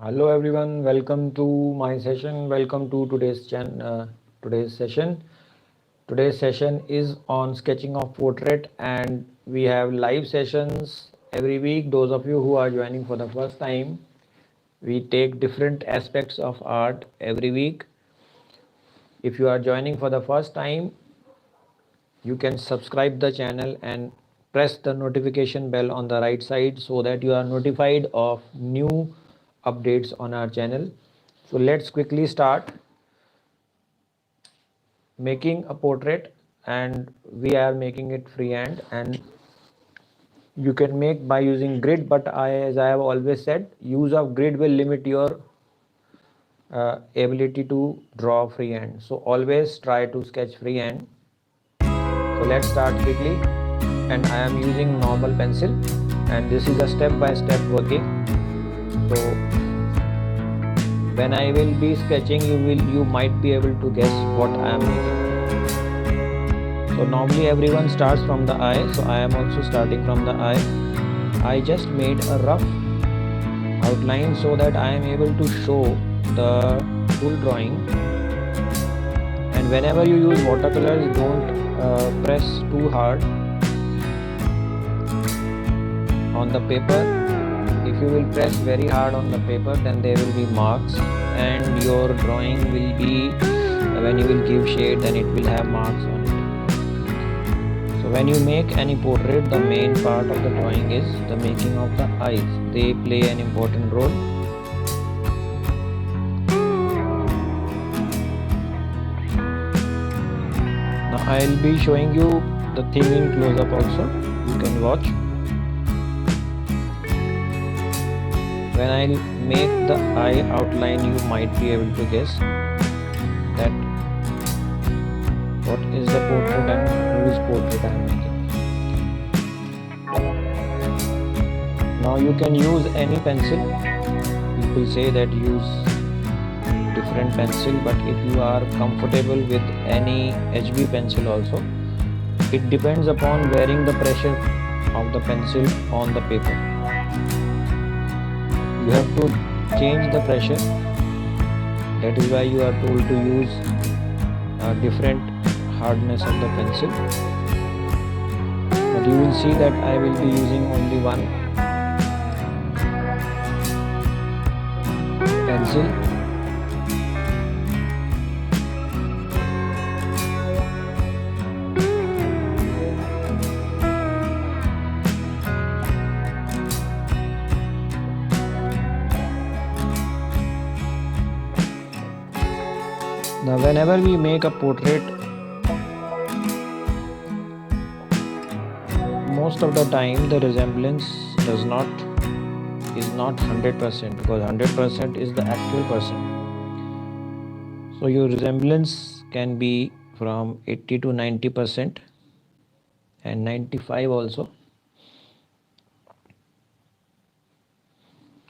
Hello everyone, welcome to my session. Welcome to today's session. Today's session is on sketching of portrait, and we have live sessions every week. Those of you who are joining for the first time, we take different aspects of art every week. If you are joining for the first time, you can subscribe the channel and press the notification bell on the right side so that you are notified of new updates on our channel. So let's quickly start making a portrait, and we are making it freehand, and you can make by using grid, but as I have always said, use of grid will limit your ability to draw freehand. So always try to sketch freehand. So let's start quickly, and I am using normal pencil, and this is a step-by-step working. So when I will be sketching, you might be able to guess what I am making. So normally everyone starts from the eye, so I am also starting from the eye. I just made a rough outline so that I am able to show the full drawing. And whenever you use watercolors, don't press too hard on the paper. If you will press very hard on the paper, then there will be marks, and your drawing will be, when you will give shade, then it will have marks on it. So when you make any portrait, the main part of the drawing is the making of the eyes. They play an important role. Now I will be showing you the thing in close up also. You can watch. When I make the eye outline, you might be able to guess that what is the portrait and whose portrait I am making. Now you can use any pencil. People say that use different pencil, but if you are comfortable with any HB pencil also, it depends upon varying the pressure of the pencil on the paper. You have to change the pressure. That is why you are told to use different hardness of the pencil. But you will see that I will be using only one pencil. Now whenever we make a portrait, most of the time the resemblance is not 100%, because 100% is the actual person. So your resemblance can be from 80 to 90% and 95 also.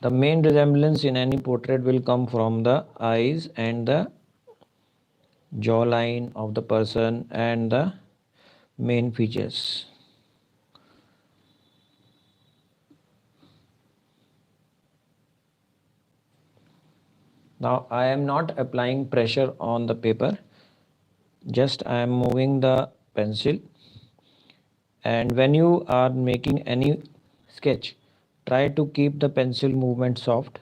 The main resemblance in any portrait will come from the eyes and the jawline of the person and the main features. Now I am not applying pressure on the paper, just I am moving the pencil. And when you are making any sketch, try to keep the pencil movement soft,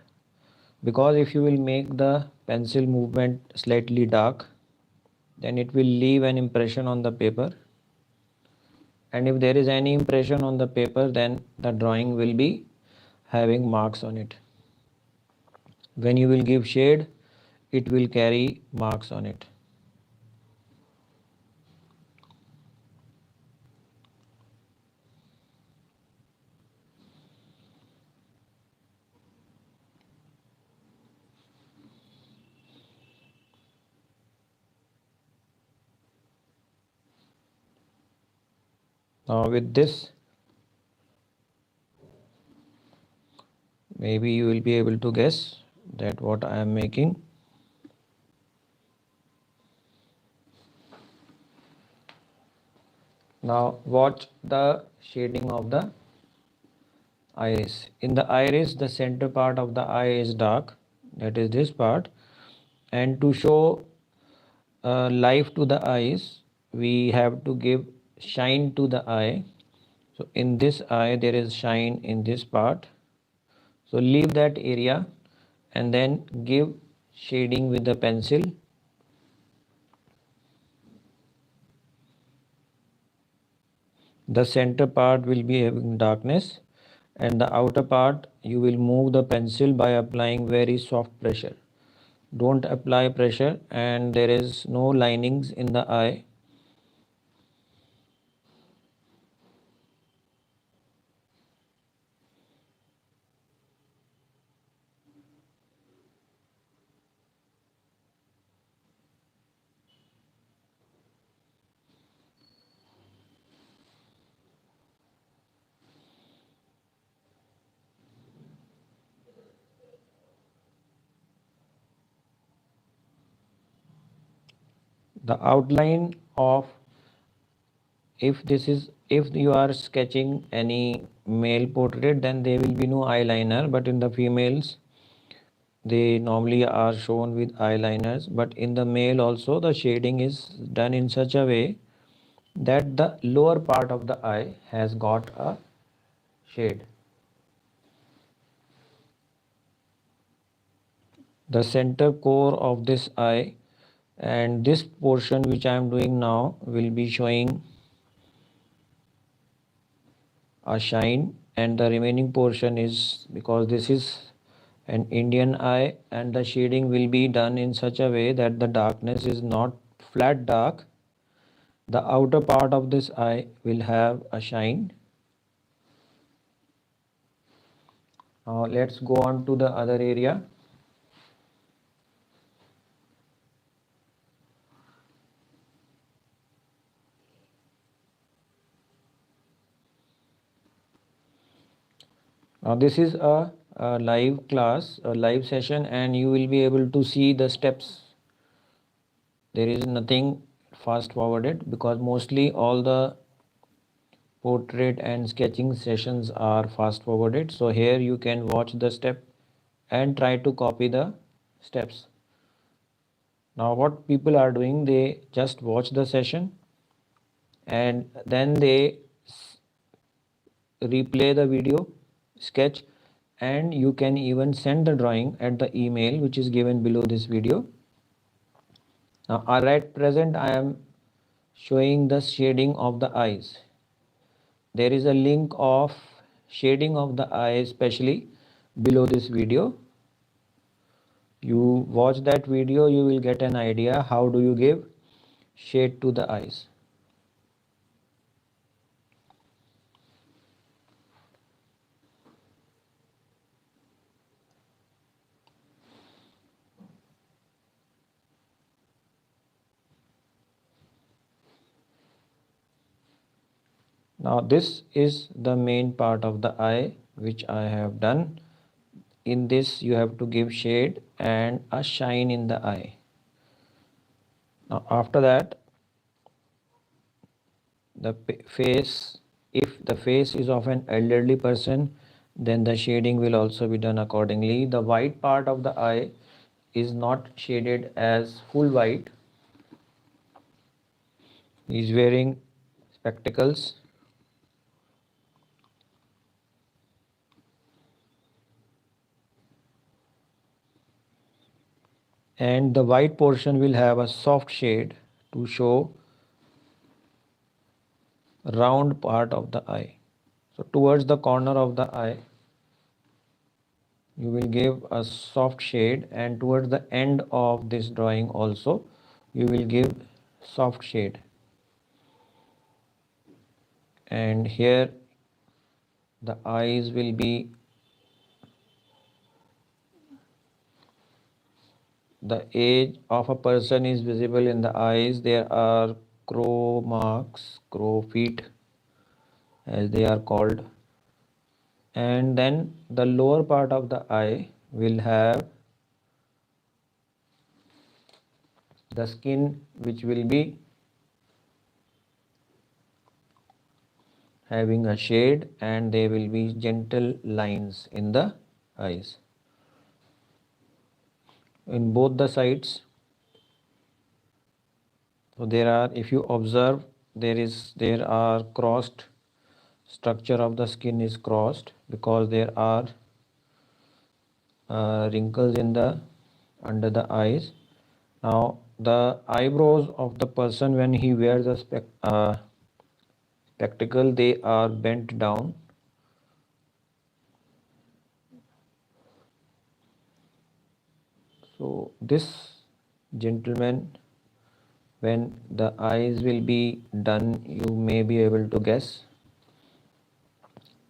because if you will make the pencil movement slightly dark, then it will leave an impression on the paper, and if there is any impression on the paper, then the drawing will be having marks on it. When you will give shade, it will carry marks on it. Now with this, maybe you will be able to guess that what I am making. Now watch the shading of the iris. In the iris, the center part of the eye is dark, that is this part, and to show life to the eyes, we have to give shine to the eye. So in this eye there is shine in this part, so leave that area and then give shading with the pencil. The center part will be having darkness, and the outer part you will move the pencil by applying very soft pressure. Don't apply pressure, and there is no linings in the eye. The outline of, if you are sketching any male portrait, then there will be no eyeliner, but in the females they normally are shown with eyeliners. But in the male also the shading is done in such a way that the lower part of the eye has got a shade. The center core of this eye, and this portion which I am doing now, will be showing a shine, and the remaining portion is, because this is an Indian eye, and the shading will be done in such a way that the darkness is not flat dark. The outer part of this eye will have a shine. Now let's go on to the other area. Now this is a live class, a live session, and you will be able to see the steps. There is nothing fast forwarded, because mostly all the portrait and sketching sessions are fast forwarded. So here you can watch the step and try to copy the steps. Now what people are doing, they just watch the session and then they replay the video sketch, and you can even send the drawing at the email which is given below this video. Now at present I am showing the shading of the eyes. There is a link of shading of the eye especially below this video. You watch that video, you will get an idea how do you give shade to the eyes. Now this is the main part of the eye which I have done. In this you have to give shade and a shine in the eye. Now after that, the face, if the face is of an elderly person, then the shading will also be done accordingly. The white part of the eye is not shaded as full white. He is wearing spectacles. And the white portion will have a soft shade to show round part of the eye. So towards the corner of the eye you will give a soft shade, and towards the end of this drawing also you will give soft shade. And here the eyes will be, the age of a person is visible in the eyes. There are crow marks, crow feet as they are called. And then the lower part of the eye will have the skin which will be having a shade, and there will be gentle lines in the eyes in both the sides. So there are, if you observe, there are crossed, structure of the skin is crossed because there are wrinkles in the under the eyes. Now the eyebrows of the person, when he wears a spectacle, they are bent down. So this gentleman, when the eyes will be done, you may be able to guess.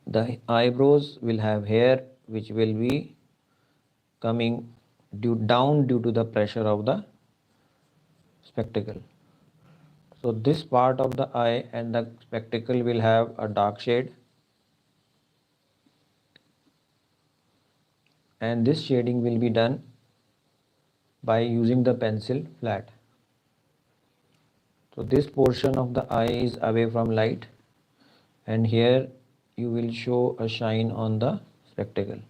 The eyebrows will have hair which will be coming down due to the pressure of the spectacle. So this part of the eye and the spectacle will have a dark shade, and this shading will be done by using the pencil flat. So this portion of the eye is away from light, and here you will show a shine on the spectacle,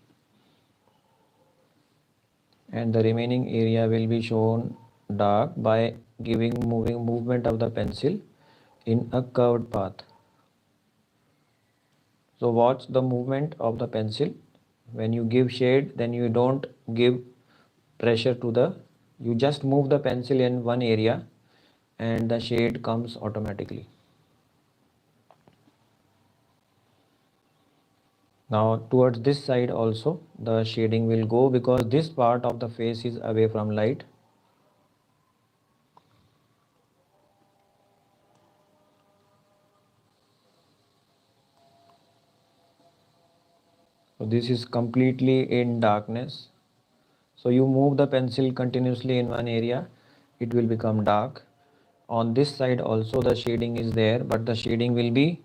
and the remaining area will be shown dark by giving movement of the pencil in a curved path. So watch the movement of the pencil. When you give shade, then you don't give pressure to you just move the pencil in one area and the shade comes automatically. Now towards this side also the shading will go because this part of the face is away from light. So this is completely in darkness. So you move the pencil continuously in one area, it will become dark. On this side also the shading is there, but the shading will be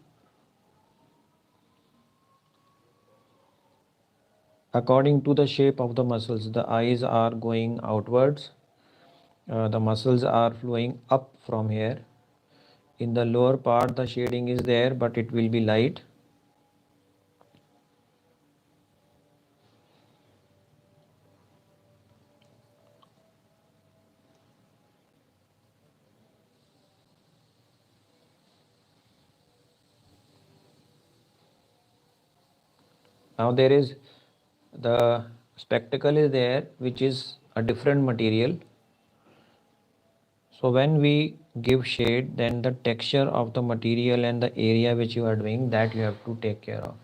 according to the shape of the muscles. The eyes are going outwards, the muscles are flowing up from here. In the lower part the shading is there, but it will be light. Now there is the spectacle is there, which is a different material. So when we give shade, then the texture of the material and the area which you are doing, that you have to take care of.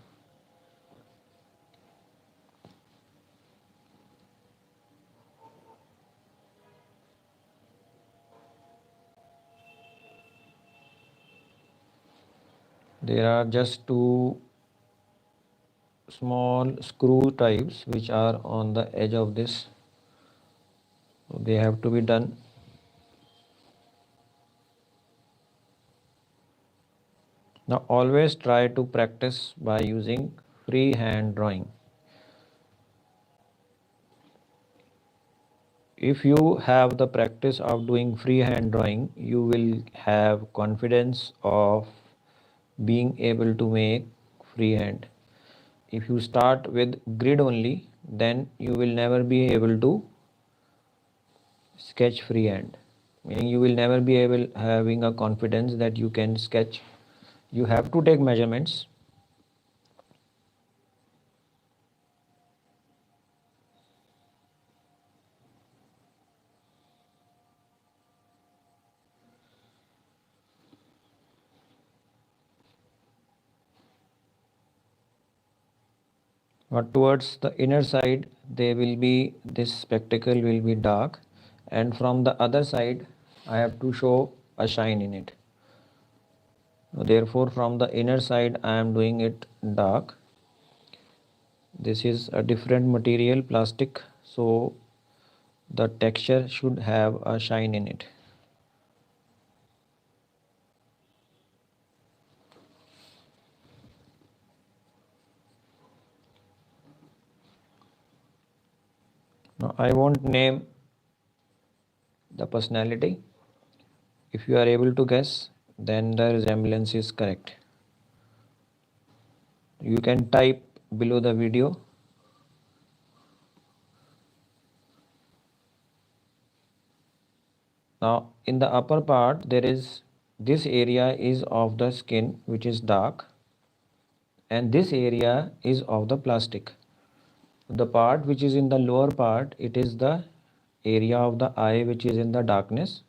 There are just two small screw types which are on the edge of this, so they have to be done. Now always try to practice by using freehand drawing. If you have the practice of doing freehand drawing, you will have confidence of being able to make freehand. If you start with grid only, then you will never be able to sketch freehand. Meaning you will never be able having a confidence that you can sketch. You have to take measurements. But towards the inner side, there will be this spectacle will be dark, and from the other side, I have to show a shine in it. Therefore, from the inner side, I am doing it dark. This is a different material, plastic, so the texture should have a shine in it. Now, I won't name the personality. If you are able to guess, then the resemblance is correct. You can type below the video. Now in the upper part there is, this area is of the skin which is dark, and this area is of the plastic. The part which is in the lower part, it is the area of the eye which is in the darkness,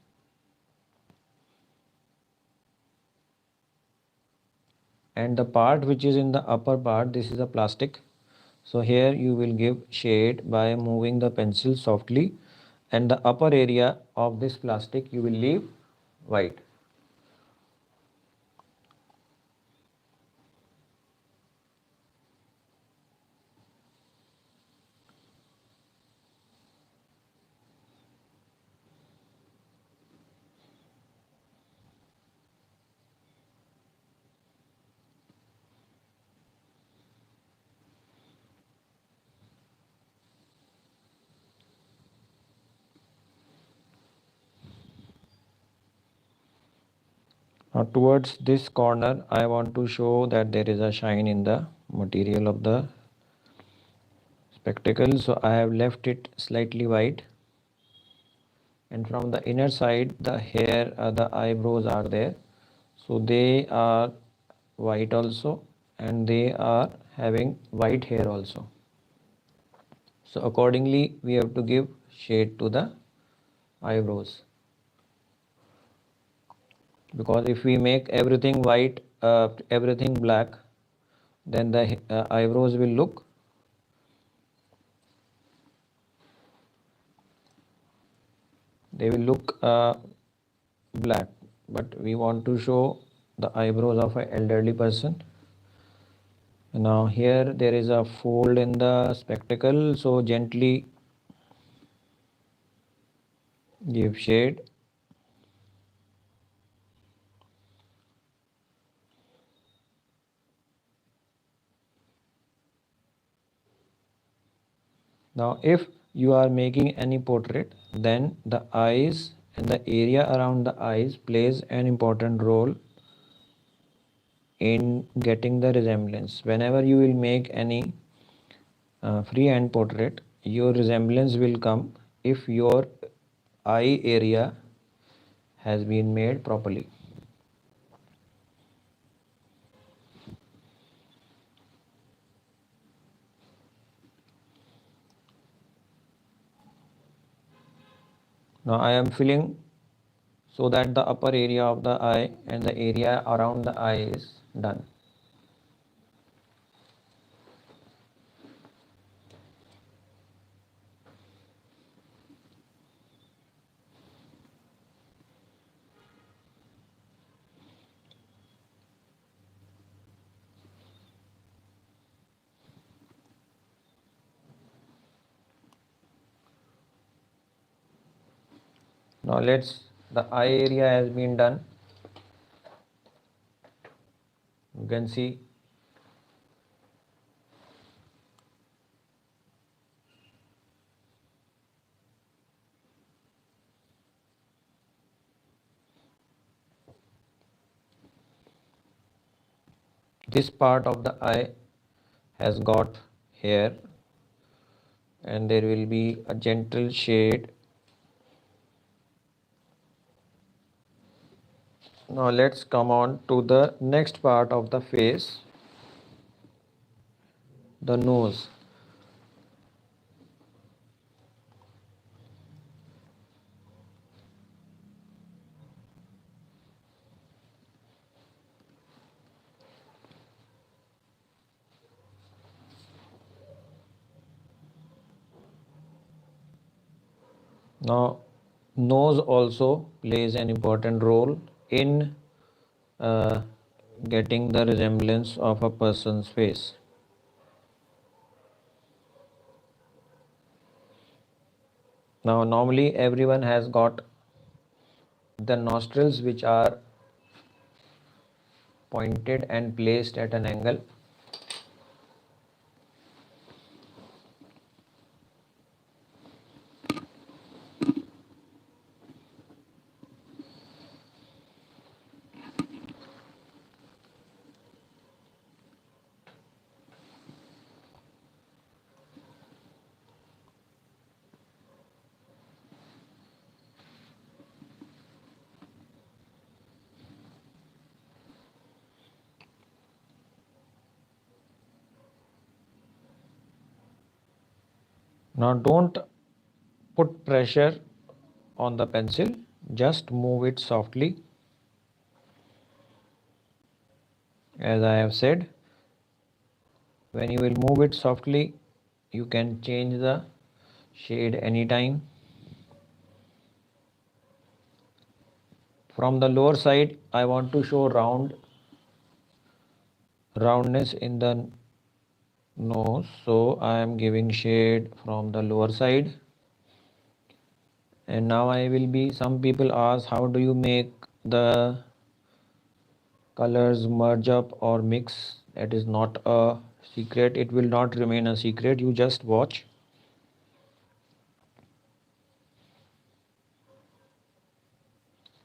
and the part which is in the upper part, this is the plastic. So here you will give shade by moving the pencil softly, and the upper area of this plastic you will leave white. Now towards this corner I want to show that there is a shine in the material of the spectacle, so I have left it slightly white, and from the inner side the hair, the eyebrows are there, so they are white also, and they are having white hair also. So accordingly we have to give shade to the eyebrows, because if we make everything white, everything black, then the eyebrows will look black, but we want to show the eyebrows of an elderly person. Now here there is a fold in the spectacle, so gently give shade. Now if you are making any portrait, then the eyes and the area around the eyes plays an important role in getting the resemblance. Whenever you will make any freehand portrait, your resemblance will come if your eye area has been made properly. Now I am filling so that the upper area of the eye and the area around the eye is done. Now the eye area has been done. You can see this part of the eye has got hair, and there will be a gentle shade. Now let's come on to the next part of the face, the nose. Now nose also plays an important role in uh, getting the resemblance of a person's face. Now normally everyone has got the nostrils which are pointed and placed at an angle. Now don't put pressure on the pencil, just move it softly. As I have said, when you will move it softly, you can change the shade anytime. From the lower side, I want to show roundness in the nose, so I am giving shade from the lower side. And now some people ask, how do you make the colors merge up or mix? That is not a secret. It will not remain a secret. You just watch.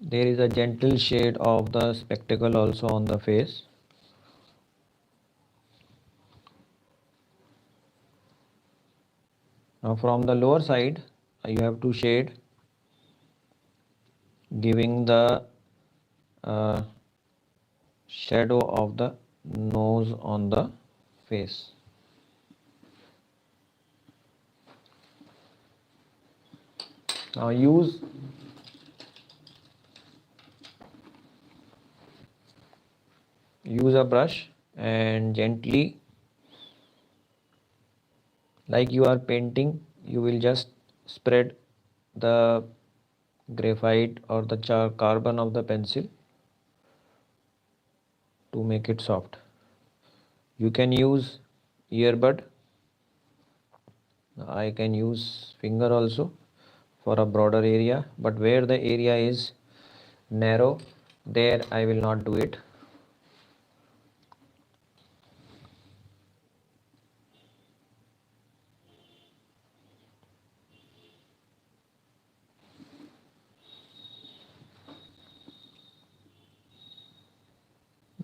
There is a gentle shade of the spectacle also on the face. Now from the lower side, you have to shade, giving the shadow of the nose on the face. Now use a brush and gently, like you are painting, you will just spread the graphite or the carbon of the pencil to make it soft. You can use earbud. I can use finger also for a broader area, but where the area is narrow, there I will not do it.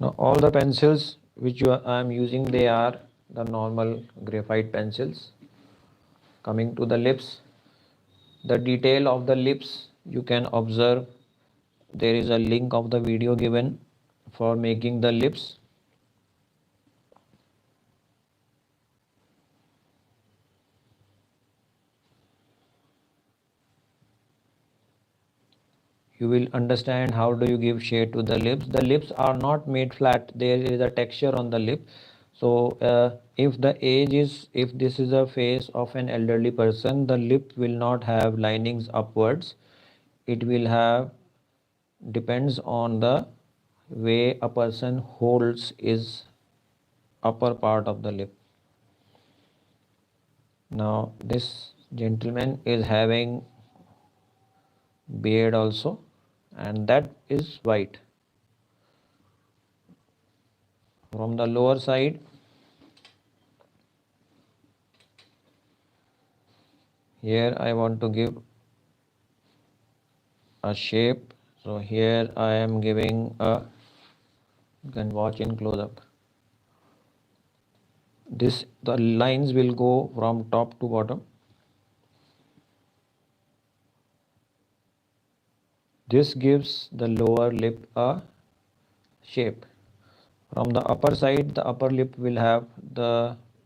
Now all the pencils which I am using, they are the normal graphite pencils. Coming to the lips, the detail of the lips you can observe. There is a link of the video given for making the lips. You will understand how do you give shade to the lips. The lips are not made flat. There is a texture on the lip. So if this is a face of an elderly person, the lip will not have linings upwards. It will have, depends on the way a person holds his upper part of the lip. Now this gentleman is having beard also, and that is white. From the lower side, here I want to give a shape. So here I am giving a, you can watch in close up. The lines will go from top to bottom. This gives the lower lip a shape. From the upper side, the upper lip will have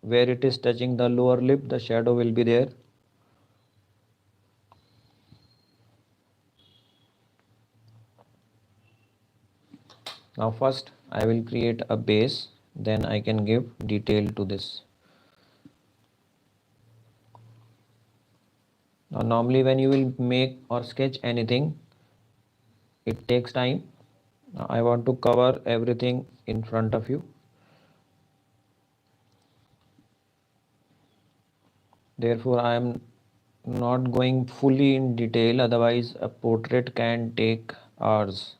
where it is touching the lower lip, the shadow will be there. Now first I will create a base, then I can give detail to this. Now normally when you will make or sketch anything, it takes time. Now I want to cover everything in front of you. Therefore I am not going fully in detail, otherwise a portrait can take hours.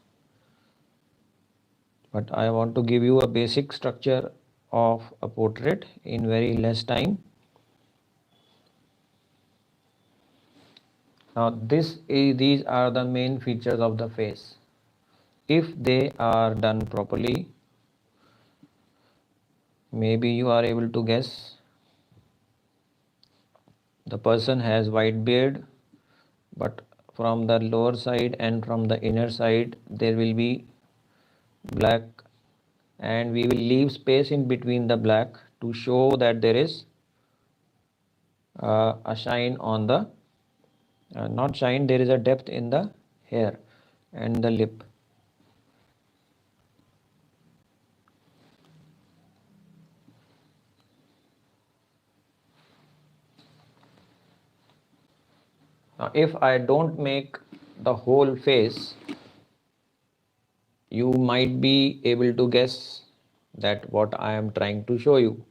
But I want to give you a basic structure of a portrait in very less time. Now these are the main features of the face. If they are done properly, maybe you are able to guess. The person has white beard, but from the lower side and from the inner side there will be black, and we will leave space in between the black to show that there is a shine on the not shine, there is a depth in the hair and the lip. Now if I don't make the whole face, you might be able to guess that what I am trying to show you.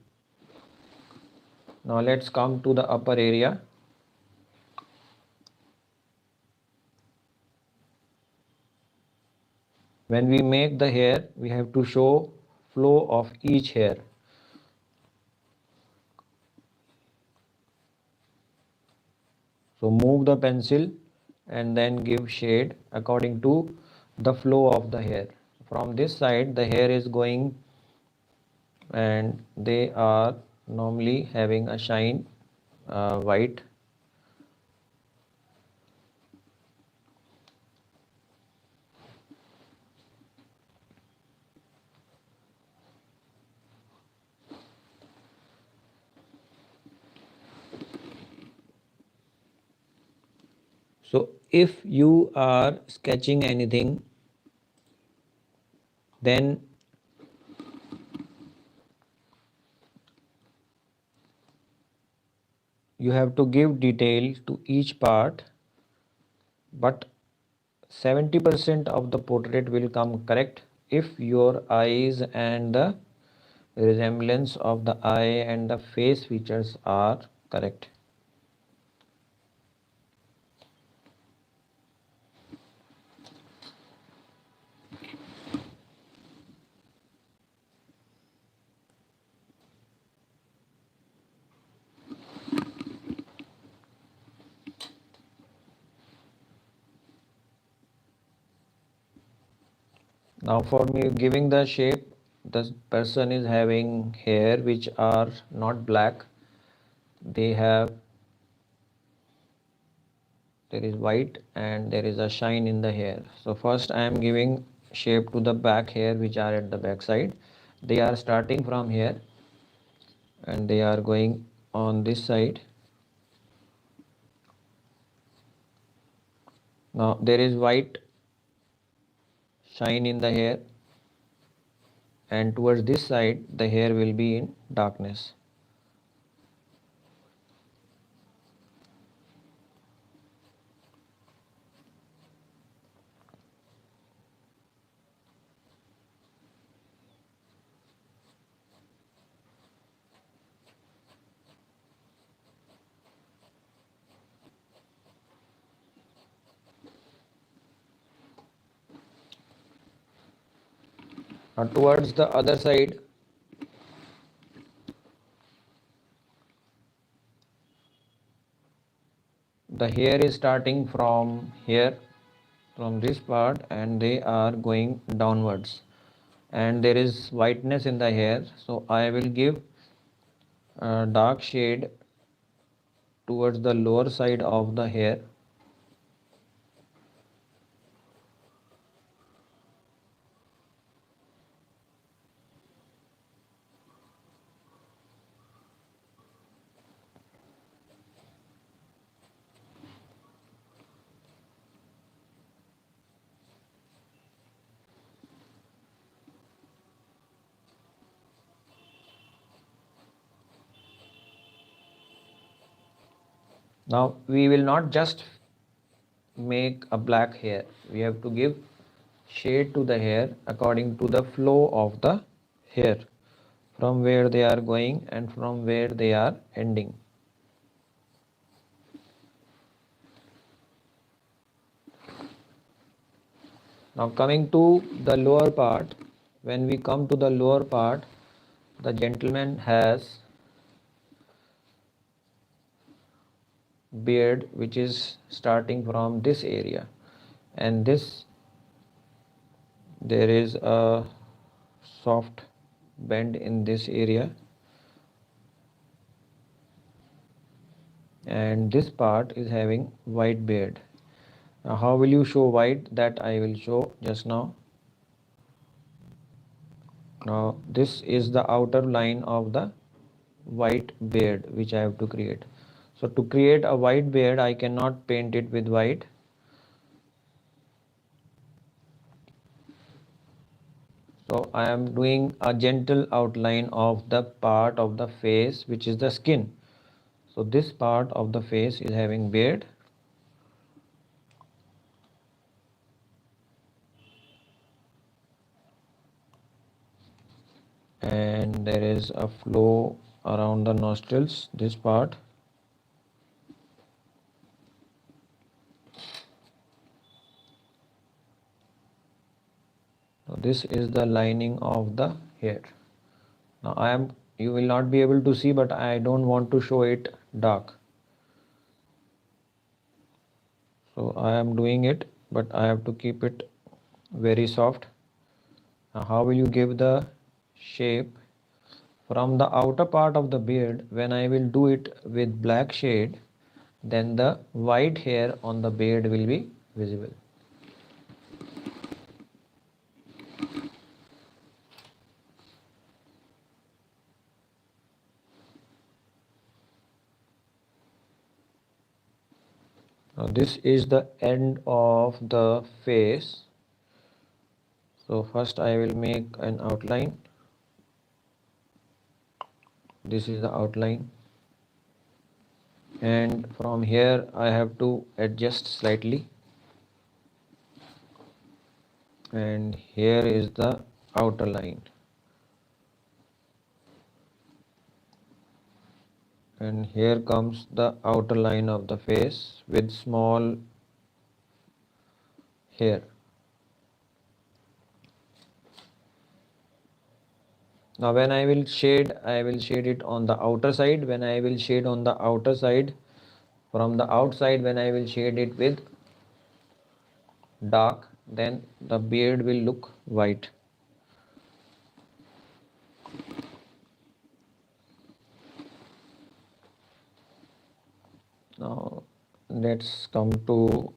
Now let's come to the upper area. When we make the hair, we have to show flow of each hair. So move the pencil and then give shade according to the flow of the hair. From this side the hair is going and they are normally having a shine white. So if you are sketching anything, then you have to give detail to each part, but 70% of the portrait will come correct if your eyes and the resemblance of the eye and the face features are correct. Now for me giving the shape, the person is having hair which are not black, they have, there is white and there is a shine in the hair. So first I am giving shape to the back hair which are at the back side. They are starting from here and they are going on this side. Now there is white shine in the hair and towards this side the hair will be in darkness. Now towards the other side the hair is starting from here, from this part, and they are going downwards and there is whiteness in the hair. So I will give a dark shade towards the lower side of the hair. Now we will not just make a black hair, we have to give shade to the hair according to the flow of the hair, from where they are going and from where they are ending. Now coming to the lower part, when we come to the lower part, the gentleman has beard which is starting from this area, and this, there is a soft bend in this area, and this part is having white beard. Now how will you show white? That I will show just now. Now this is the outer line of the white beard which I have to create. So to create a white beard, I cannot paint it with white. So I am doing a gentle outline of the part of the face which is the skin. So this part of the face is having beard. And there is a flow around the nostrils, this part. So this is the lining of the hair. Now you will not be able to see, but I don't want to show it dark. So I am doing it, but I have to keep it very soft. Now how will you give the shape? From the outer part of the beard, when I will do it with black shade, then the white hair on the beard will be visible. Now this is the end of the face. So first I will make an outline. This is the outline. And from here I have to adjust slightly. And here is the outer line. And here comes the outer line of the face with small hair. Now when I will shade it on the outer side. When I will shade on the outer side, from the outside, when I will shade it with dark, then the beard will look white. Now let's come to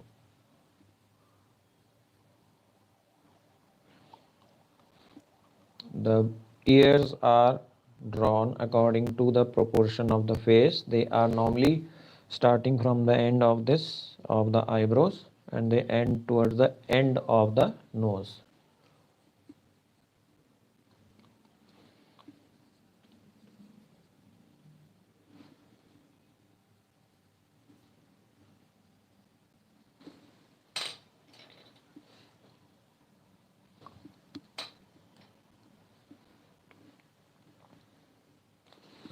the ears are drawn according to the proportion of the face. They are normally starting from the end of the eyebrows, and they end towards the end of the nose.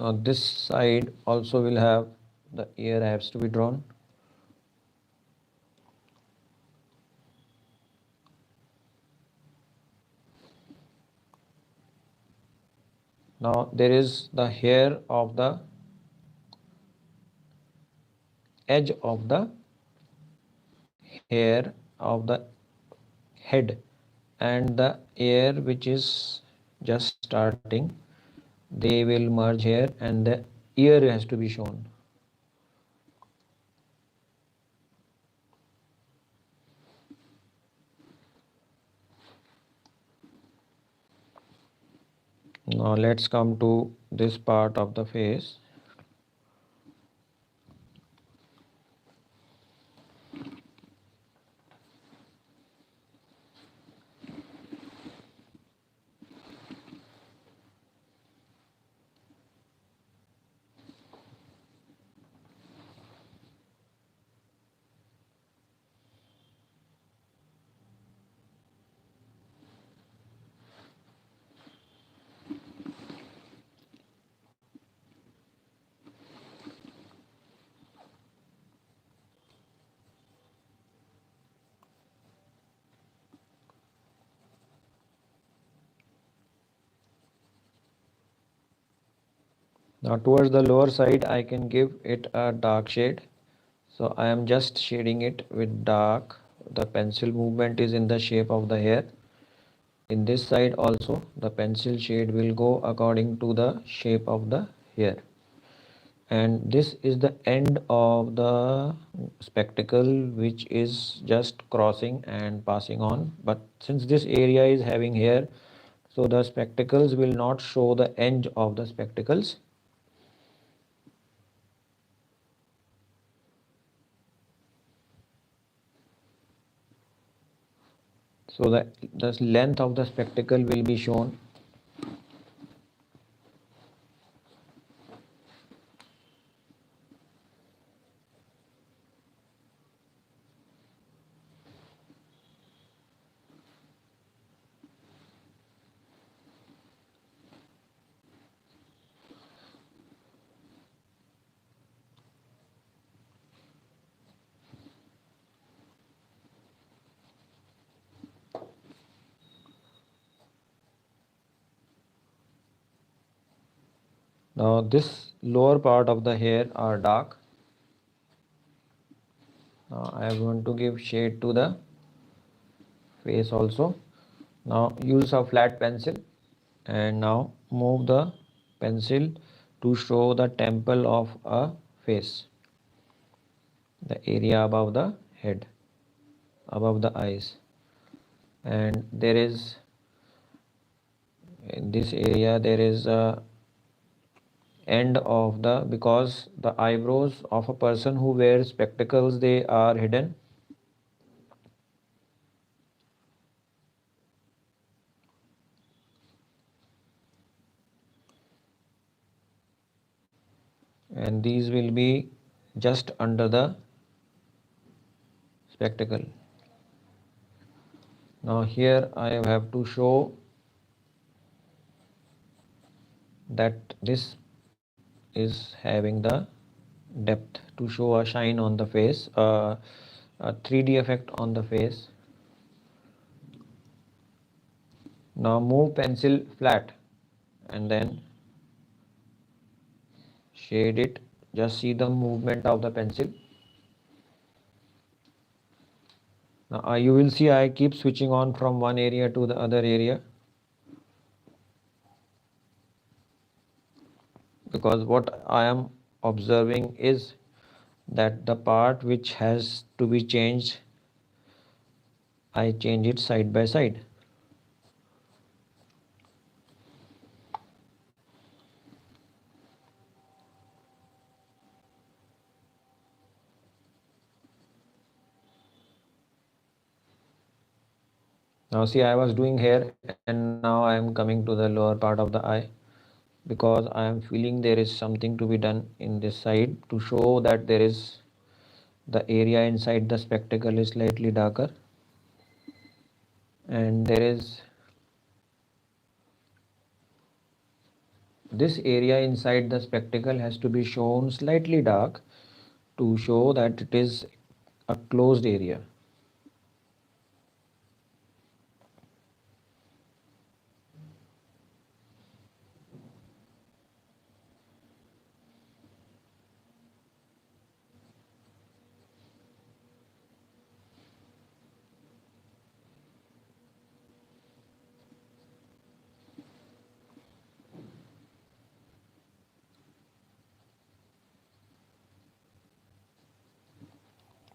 Now this side also will have the ear has to be drawn. Now there is the hair of the edge of the hair of the head, and the ear which is just starting, they will merge here and the ear has to be shown. Now let's come to this part of the face. Now towards the lower side I can give it a dark shade. So I am just shading it with dark. The pencil movement is in the shape of the hair. In this side also the pencil shade will go according to the shape of the hair. And this is the end of the spectacle which is just crossing and passing on. But since this area is having hair, so the spectacles will not show the edge of the spectacles. So the length of the spectacle will be shown. Now this lower part of the hair are dark. Now I am going to give shade to the face also. Now use a flat pencil and now move the pencil to show the temple of a face, the area above the head, above the eyes. And there is, in this area there is a end of the, because the eyebrows of a person who wears spectacles, they are hidden. And these will be just under the spectacle. Now here I have to show that this is having the depth to show a shine on the face, a 3D effect on the face. Now move pencil flat and then shade it. Just see the movement of the pencil. Now you will see I keep switching on from one area to the other area, because what I am observing is that the part which has to be changed, I change it side by side. Now see, I was doing here and now I am coming to the lower part of the eye, because I am feeling there is something to be done in this side to show that there is, the area inside the spectacle is slightly darker, and there is this area inside the spectacle has to be shown slightly dark to show that it is a closed area.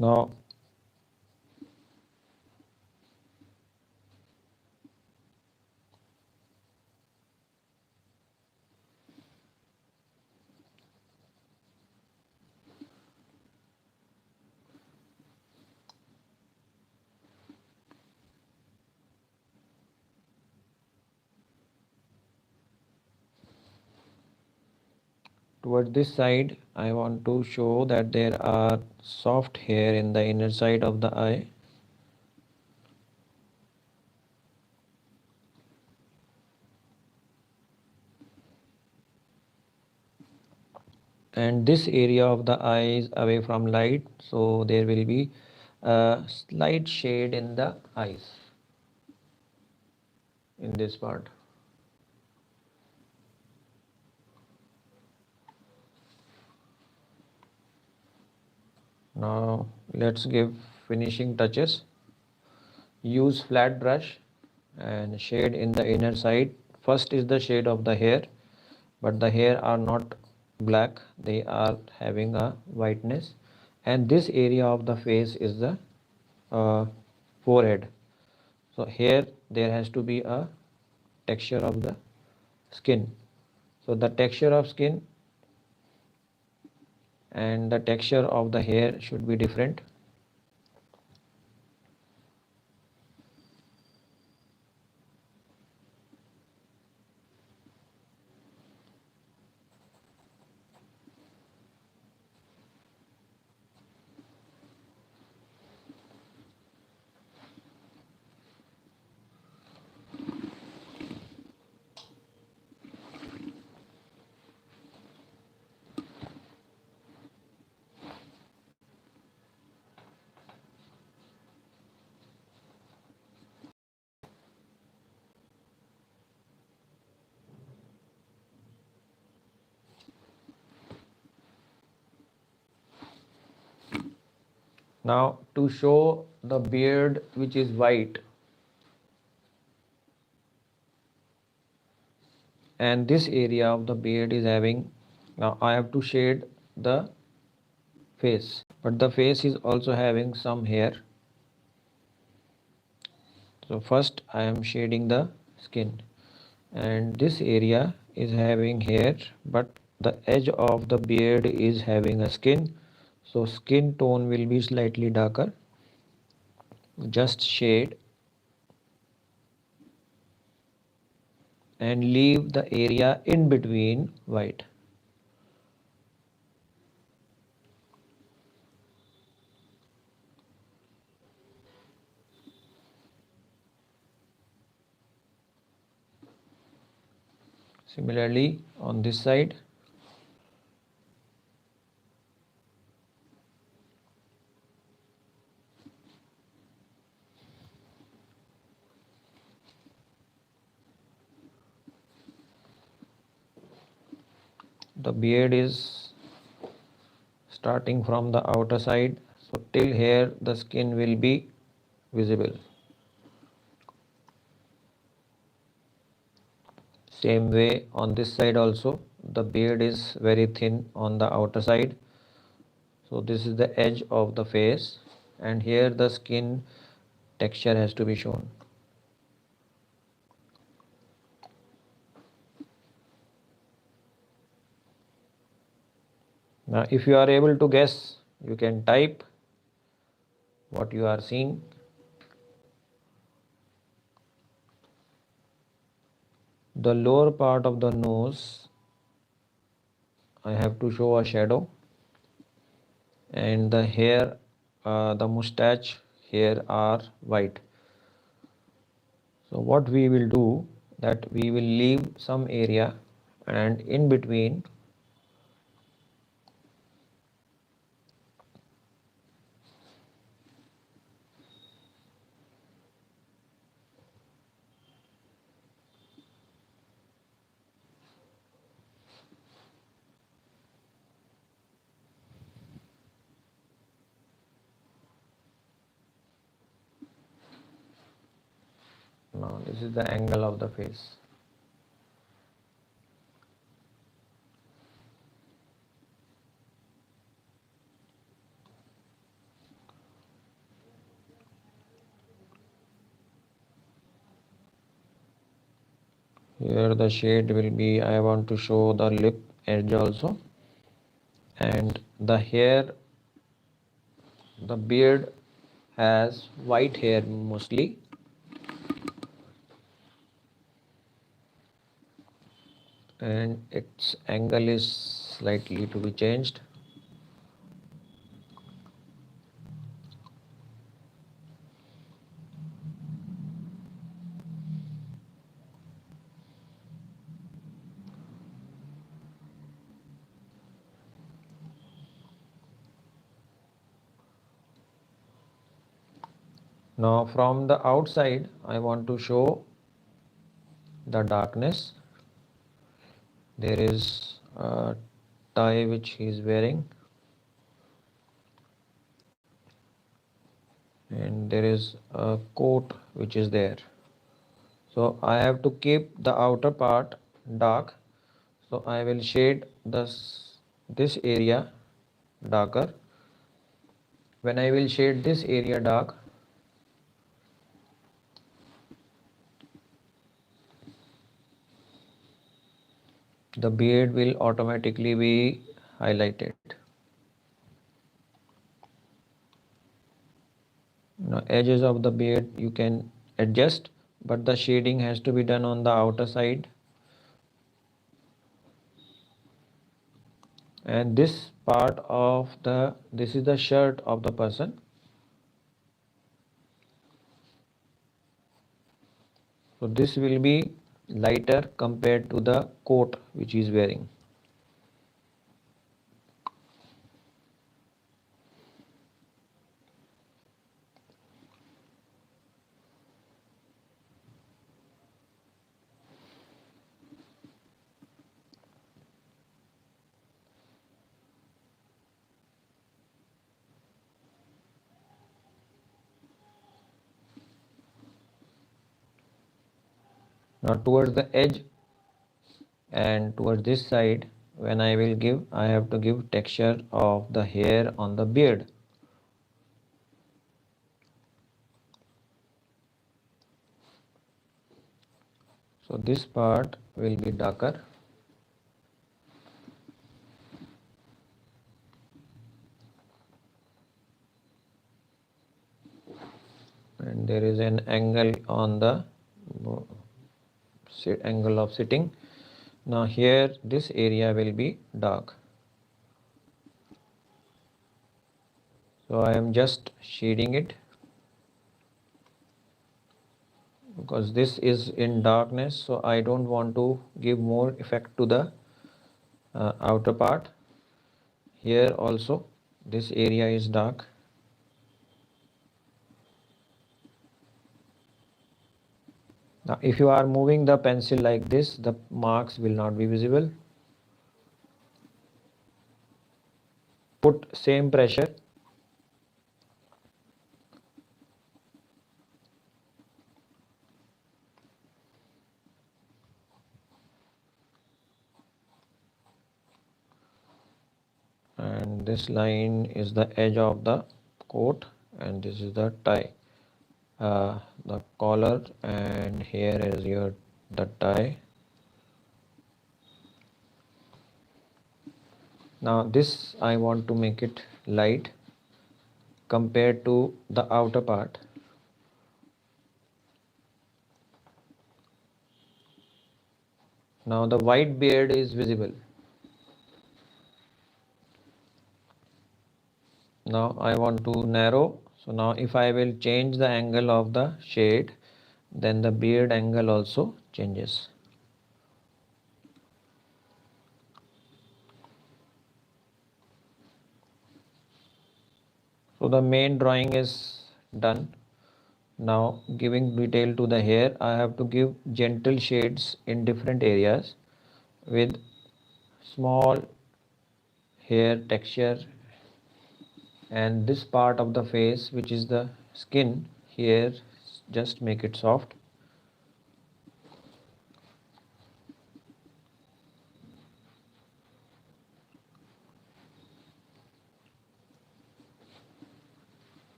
Now towards this side I want to show that there are soft hair in the inner side of the eye. And this area of the eye is away from light, so there will be a slight shade in the eyes in this part. Now let's give finishing touches. Use flat brush and shade in the inner side. First is the shade of the hair, but the hair are not black, they are having a whiteness. And this area of the face is the forehead. So here there has to be a texture of the skin. So the texture of skin and the texture of the hair should be different. Now to show the beard which is white, and this area of the beard is having, now I have to shade the face, but the face is also having some hair. So first I am shading the skin, and this area is having hair, but the edge of the beard is having a skin, so skin tone will be slightly darker. Just shade and leave the area in between white. Similarly on this side, the beard is starting from the outer side, so till here the skin will be visible. Same way on this side also, the beard is very thin on the outer side, so this is the edge of the face, and here the skin texture has to be shown. Now if you are able to guess, you can type what you are seeing. The lower part of the nose, I have to show a shadow, and the hair, the mustache hair are white. So what we will do, that we will leave some area, and in between now this is the angle of the face. Here the shade will be, I want to show the lip edge also, and the hair, the beard has white hair mostly, and its angle is slightly to be changed. Now from the outside I want to show the darkness. There is a tie which he is wearing, and there is a coat which is there. So I have to keep the outer part dark, so I will shade this area darker. When I will shade this area dark, the beard will automatically be highlighted. Now edges of the beard you can adjust, but the shading has to be done on the outer side. And this part of this is the shirt of the person. So this will be lighter compared to the coat which he is wearing. Now towards the edge and towards this side, when I will give, I have to give texture of the hair on the beard. So this part will be darker. And there is an angle on the angle of sitting. Now here this area will be dark. So I am just shading it because this is in darkness, so I don't want to give more effect to the outer part. Here also this area is dark. Now if you are moving the pencil like this, the marks will not be visible. Put same pressure. And this line is the edge of the coat, and this is the tie, the collar, and here is the tie. Now this I want to make it light compared to the outer part. Now the white beard is visible. Now I want to narrow. So now if I will change the angle of the shade, then the beard angle also changes. So the main drawing is done. Now giving detail to the hair, I have to give gentle shades in different areas with small hair texture, and this part of the face, which is the skin here, just make it soft.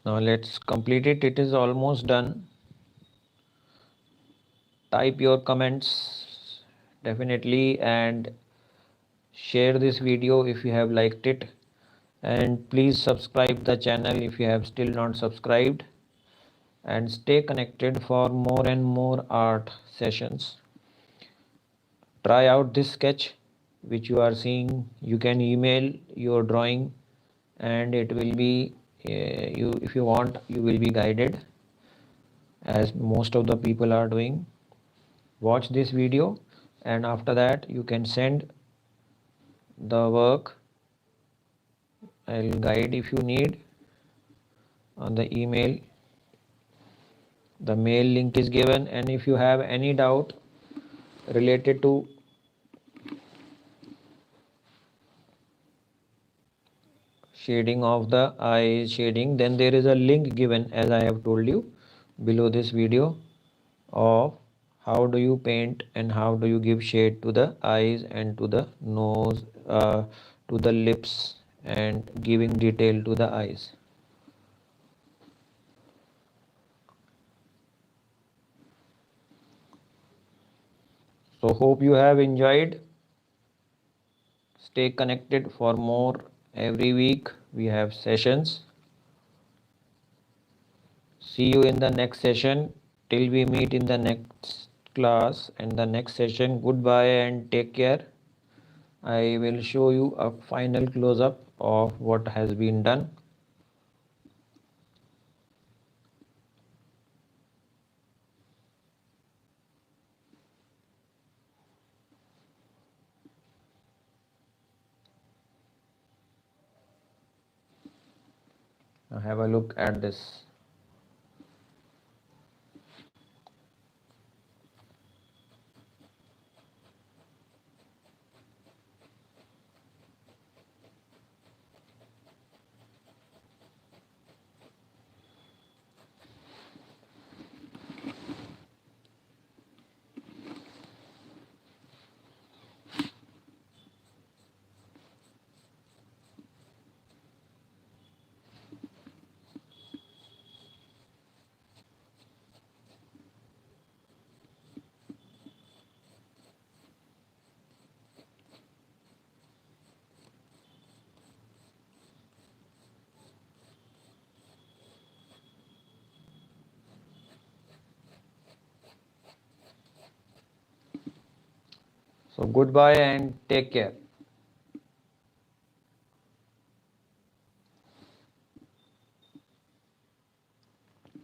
Now let's complete it. It is almost done. Type your comments definitely and share this video if you have liked it, and please subscribe the channel if you have still not subscribed, and stay connected for more and more art sessions. Try out this sketch which you are seeing. You can email your drawing and it will be you, if you want, you will be guided as most of the people are doing. Watch this video and after that you can send the work. I'll guide if you need on the email. The mail link is given, and if you have any doubt related to shading of the eye shading, then there is a link given, as I have told you below this video, of how do you paint and how do you give shade to the eyes and to the nose, to the lips, and giving detail to the eyes. So hope you have enjoyed. Stay connected for more. Every week we have sessions. See you in the next session. Till we meet in the next class and the next session. Goodbye and take care. I will show you a final close-up of what has been done. Now have a look at this. So goodbye and take care.